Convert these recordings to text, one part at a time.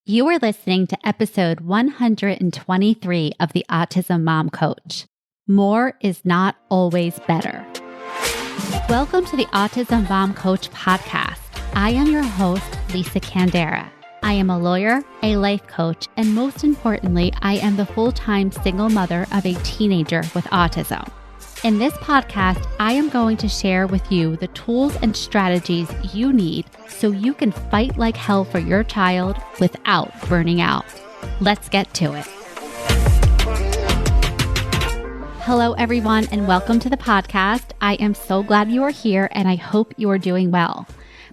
You are listening to episode 123 of the Autism Mom Coach. More is not always better. Welcome to the Autism Mom Coach podcast. I am your host, Lisa Candera. I am a lawyer, a life coach, and most importantly, I am the full-time single mother of a teenager with autism. In this podcast, I am going to share with you the tools and strategies you need so you can fight like hell for your child without burning out. Let's get to it. Hello, everyone, and welcome to the podcast. I am so glad you are here, and I hope you are doing well.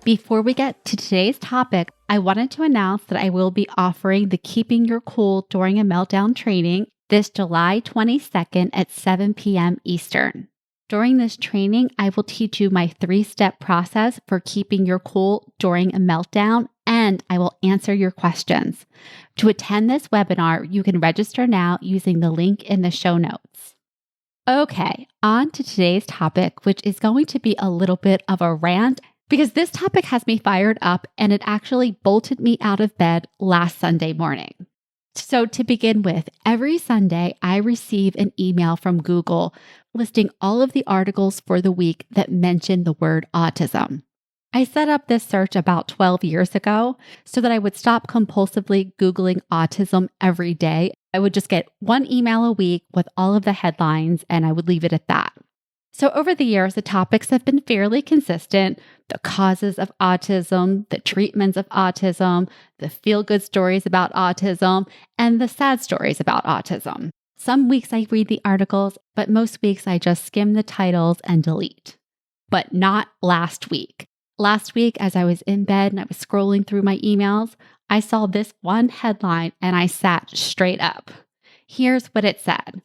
Before we get to today's topic, I wanted to announce that I will be offering the Keeping Your Cool During a Meltdown training this July 22nd at 7 p.m. Eastern. During this training, I will teach you my 3-step process for keeping your cool during a meltdown, and I will answer your questions. To attend this webinar, you can register now using the link in the show notes. Okay, on to today's topic, which is going to be a little bit of a rant because this topic has me fired up and it actually bolted me out of bed last Sunday morning. So to begin with, every Sunday, I receive an email from Google listing all of the articles for the week that mention the word autism. I set up this search about 12 years ago so that I would stop compulsively Googling autism every day. I would just get one email a week with all of the headlines and I would leave it at that. So over the years, the topics have been fairly consistent. The causes of autism, the treatments of autism, the feel-good stories about autism, and the sad stories about autism. Some weeks I read the articles, but most weeks I just skim the titles and delete. But not last week. Last week, as I was in bed and I was scrolling through my emails, I saw this one headline and I sat straight up. Here's what it said.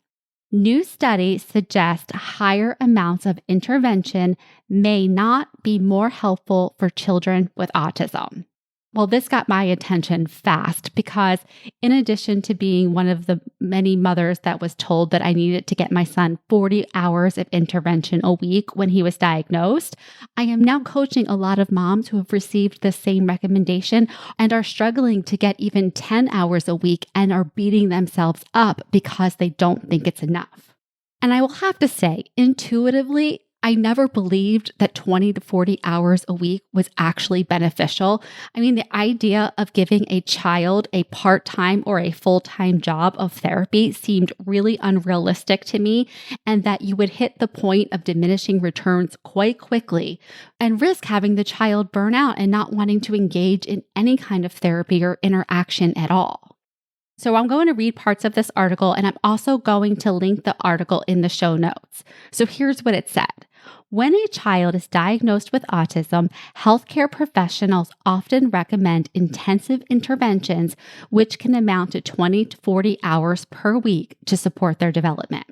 New studies suggest higher amounts of intervention may not be more helpful for children with autism. Well, this got my attention fast because in addition to being one of the many mothers that was told that I needed to get my son 40 hours of intervention a week when he was diagnosed, I am now coaching a lot of moms who have received the same recommendation and are struggling to get even 10 hours a week and are beating themselves up because they don't think it's enough. And I will have to say, intuitively, I never believed that 20 to 40 hours a week was actually beneficial. I mean, the idea of giving a child a part-time or a full-time job of therapy seemed really unrealistic to me, and that you would hit the point of diminishing returns quite quickly and risk having the child burn out and not wanting to engage in any kind of therapy or interaction at all. So I'm going to read parts of this article, and I'm also going to link the article in the show notes. So here's what it said. When a child is diagnosed with autism, healthcare professionals often recommend intensive interventions, which can amount to 20 to 40 hours per week to support their development.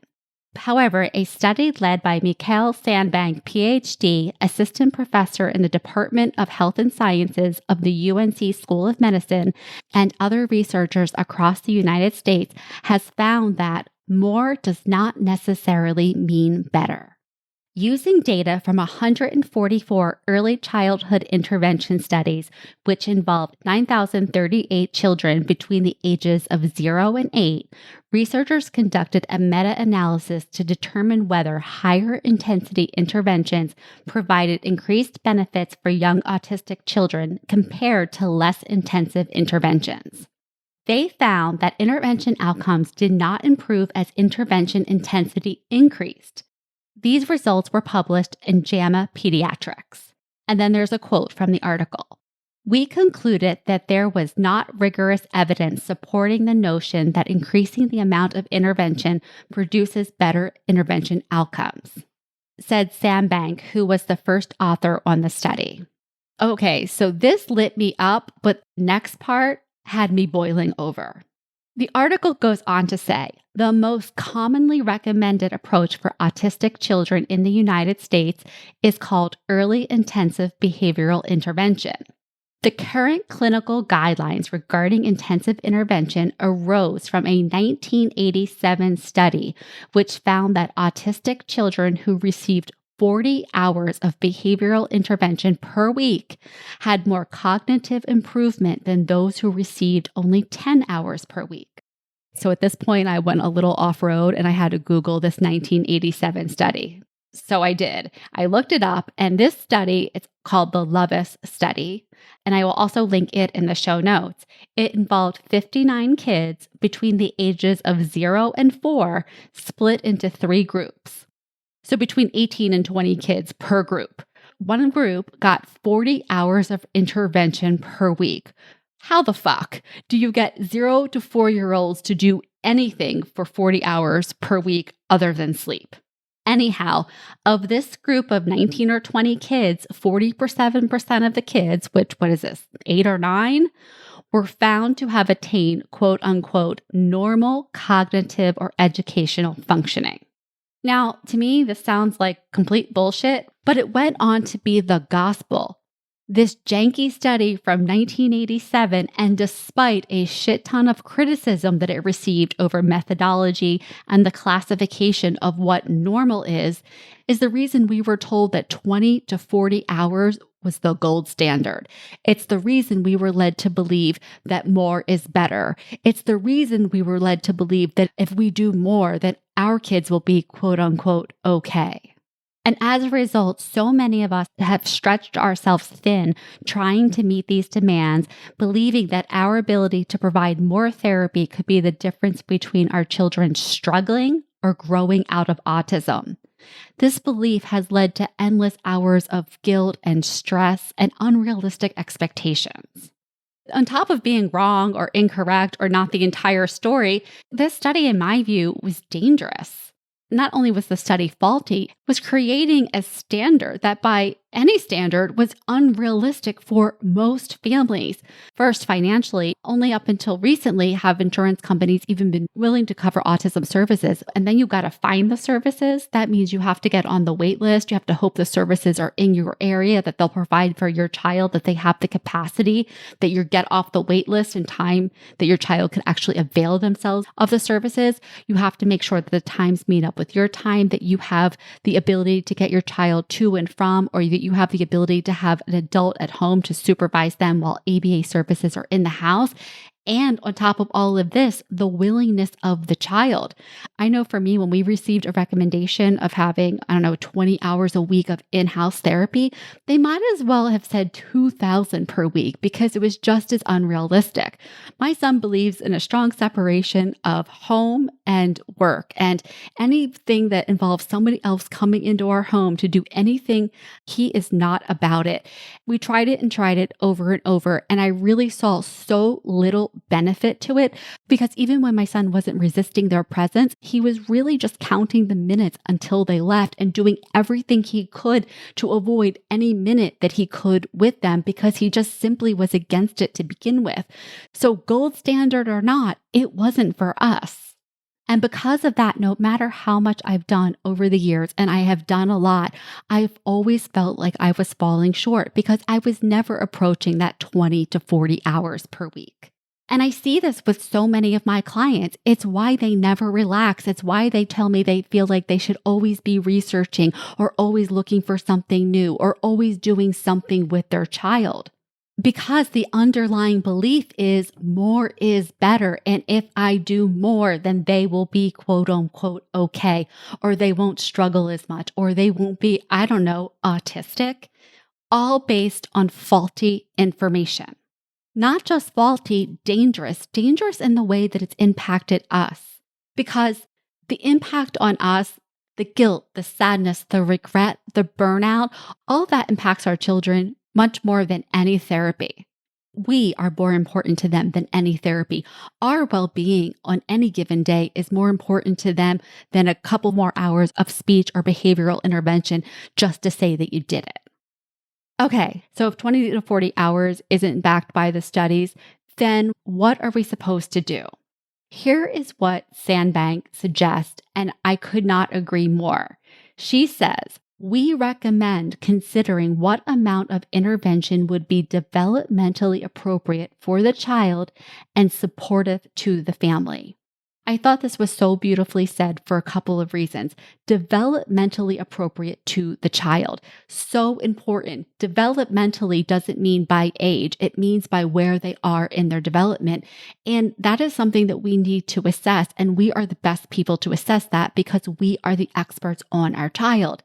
However, a study led by Mikhail Sandbank, PhD, assistant professor in the Department of Health and Sciences of the UNC School of Medicine, and other researchers across the United States has found that more does not necessarily mean better. Using data from 144 early childhood intervention studies, which involved 9,038 children between the ages of 0 and 8, researchers conducted a meta-analysis to determine whether higher intensity interventions provided increased benefits for young autistic children compared to less intensive interventions. They found that intervention outcomes did not improve as intervention intensity increased. These results were published in JAMA Pediatrics. And then there's a quote from the article. We concluded that there was not rigorous evidence supporting the notion that increasing the amount of intervention produces better intervention outcomes, said Sandbank, who was the first author on the study. Okay, so this lit me up, but the next part had me boiling over. The article goes on to say, the most commonly recommended approach for autistic children in the United States is called early intensive behavioral intervention. The current clinical guidelines regarding intensive intervention arose from a 1987 study which found that autistic children who received 40 hours of behavioral intervention per week had more cognitive improvement than those who received only 10 hours per week. So at this point, I went a little off-road and I had to Google this 1987 study. So I did. I looked it up, and this study, it's called the Lovaas study, and I will also link it in the show notes. It involved 59 kids between the ages of 0 and 4, split into 3 groups. So between 18 and 20 kids per group. One group got 40 hours of intervention per week. How the fuck do you get 0 to 4-year-olds to do anything for 40 hours per week other than sleep? Anyhow, of this group of 19 or 20 kids, 47% of the kids, which, 8 or 9, were found to have attained quote unquote normal cognitive or educational functioning. Now, to me, this sounds like complete bullshit, but it went on to be the gospel. This janky study from 1987, and despite a shit ton of criticism that it received over methodology and the classification of what normal is the reason we were told that 20 to 40 hours was the gold standard. It's the reason we were led to believe that more is better. It's the reason we were led to believe that if we do more, that our kids will be quote unquote okay. And as a result, so many of us have stretched ourselves thin trying to meet these demands, believing that our ability to provide more therapy could be the difference between our children struggling or growing out of autism. This belief has led to endless hours of guilt and stress and unrealistic expectations. On top of being wrong or incorrect or not the entire story, this study, in my view, was dangerous. Not only was the study faulty, it was creating a standard that by any standard was unrealistic for most families. First, financially, only up until recently have insurance companies even been willing to cover autism services. And then you got to find the services. That means you have to get on the wait list. You have to hope the services are in your area, that they'll provide for your child, that they have the capacity, that you get off the wait list in time that your child can actually avail themselves of the services. You have to make sure that the times meet up with your time, that you have the ability to get your child to and from, or that you have the ability to have an adult at home to supervise them while ABA services are in the house. And on top of all of this, the willingness of the child. I know for me, when we received a recommendation of having, 20 hours a week of in-house therapy, they might as well have said 2,000 per week because it was just as unrealistic. My son believes in a strong separation of home and work, and anything that involves somebody else coming into our home to do anything, he is not about it. We tried it over and over, and I really saw so little benefit to it because even when my son wasn't resisting their presence, he was really just counting the minutes until they left and doing everything he could to avoid any minute that he could with them because he just simply was against it to begin with. So gold standard or not, it wasn't for us. And because of that, no matter how much I've done over the years, and I have done a lot, I've always felt like I was falling short because I was never approaching that 20 to 40 hours per week. And I see this with so many of my clients. It's why they never relax. It's why they tell me they feel like they should always be researching or always looking for something new or always doing something with their child. Because the underlying belief is more is better. And if I do more, then they will be quote unquote okay, or they won't struggle as much, or they won't be, autistic, all based on faulty information. Not just faulty, dangerous in the way that it's impacted us. Because the impact on us, the guilt, the sadness, the regret, the burnout, all that impacts our children much more than any therapy. We are more important to them than any therapy. Our well-being on any given day is more important to them than a couple more hours of speech or behavioral intervention just to say that you did it. Okay, so if 20 to 40 hours isn't backed by the studies, then what are we supposed to do? Here is what Sandbank suggests, and I could not agree more. She says, we recommend considering what amount of intervention would be developmentally appropriate for the child and supportive to the family. I thought this was so beautifully said for a couple of reasons. Developmentally appropriate to the child. So important. Developmentally doesn't mean by age. It means by where they are in their development. And that is something that we need to assess. And we are the best people to assess that because we are the experts on our child.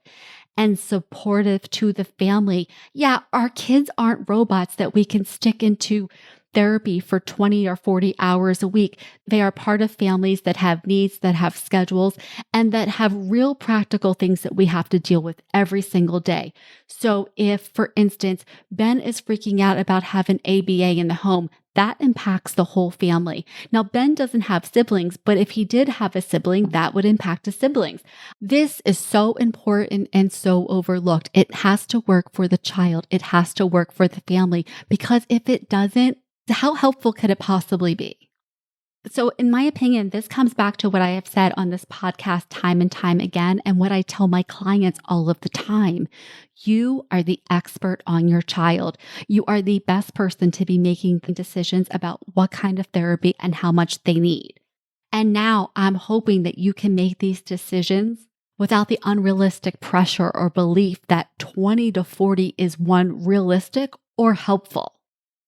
And supportive to the family. Yeah, our kids aren't robots that we can stick into therapy for 20 or 40 hours a week. They are part of families that have needs, that have schedules, and that have real practical things that we have to deal with every single day. So if, for instance, Ben is freaking out about having ABA in the home, that impacts the whole family. Now, Ben doesn't have siblings, but if he did have a sibling, that would impact his siblings. This is so important and so overlooked. It has to work for the child. It has to work for the family, because if it doesn't, how helpful could it possibly be? So in my opinion, this comes back to what I have said on this podcast time and time again, and what I tell my clients all of the time. You are the expert on your child. You are the best person to be making decisions about what kind of therapy and how much they need. And now I'm hoping that you can make these decisions without the unrealistic pressure or belief that 20 to 40 is one realistic or helpful.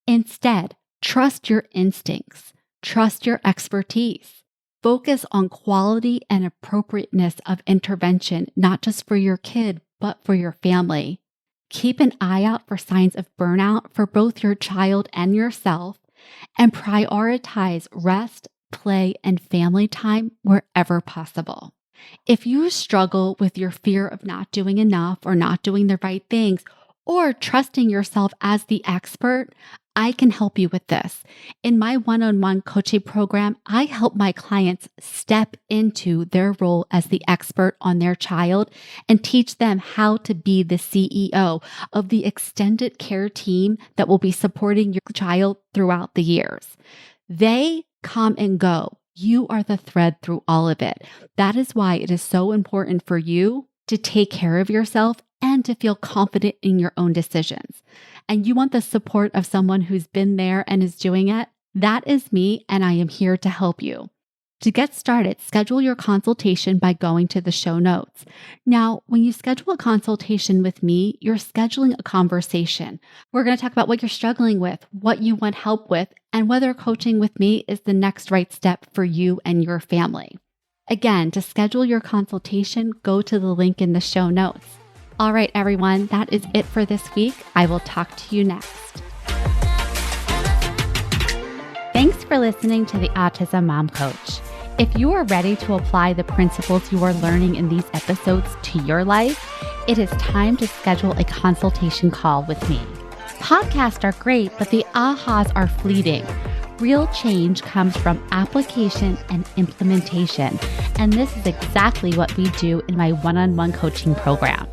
Instead, trust your instincts. Trust your expertise. Focus on quality and appropriateness of intervention, not just for your kid, but for your family. Keep an eye out for signs of burnout for both your child and yourself, and prioritize rest, play, and family time wherever possible. If you struggle with your fear of not doing enough or not doing the right things, or trusting yourself as the expert, I can help you with this. In my one-on-one coaching program, I help my clients step into their role as the expert on their child and teach them how to be the CEO of the extended care team that will be supporting your child throughout the years. They come and go. You are the thread through all of it. That is why it is so important for you to take care of yourself and to feel confident in your own decisions. And you want the support of someone who's been there and is doing it? That is me, and I am here to help you. To get started, schedule your consultation by going to the show notes. Now, when you schedule a consultation with me, you're scheduling a conversation. We're going to talk about what you're struggling with, what you want help with, and whether coaching with me is the next right step for you and your family. Again, to schedule your consultation, go to the link in the show notes. All right, everyone, that is it for this week. I will talk to you next. Thanks for listening to the Autism Mom Coach. If you are ready to apply the principles you are learning in these episodes to your life, it is time to schedule a consultation call with me. Podcasts are great, but the ahas are fleeting. Real change comes from application and implementation, and this is exactly what we do in my one-on-one coaching program.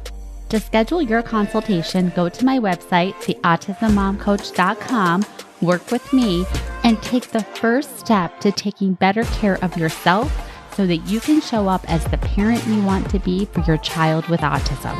To schedule your consultation, go to my website, theautismmomcoach.com, work with me, and take the first step to taking better care of yourself so that you can show up as the parent you want to be for your child with autism.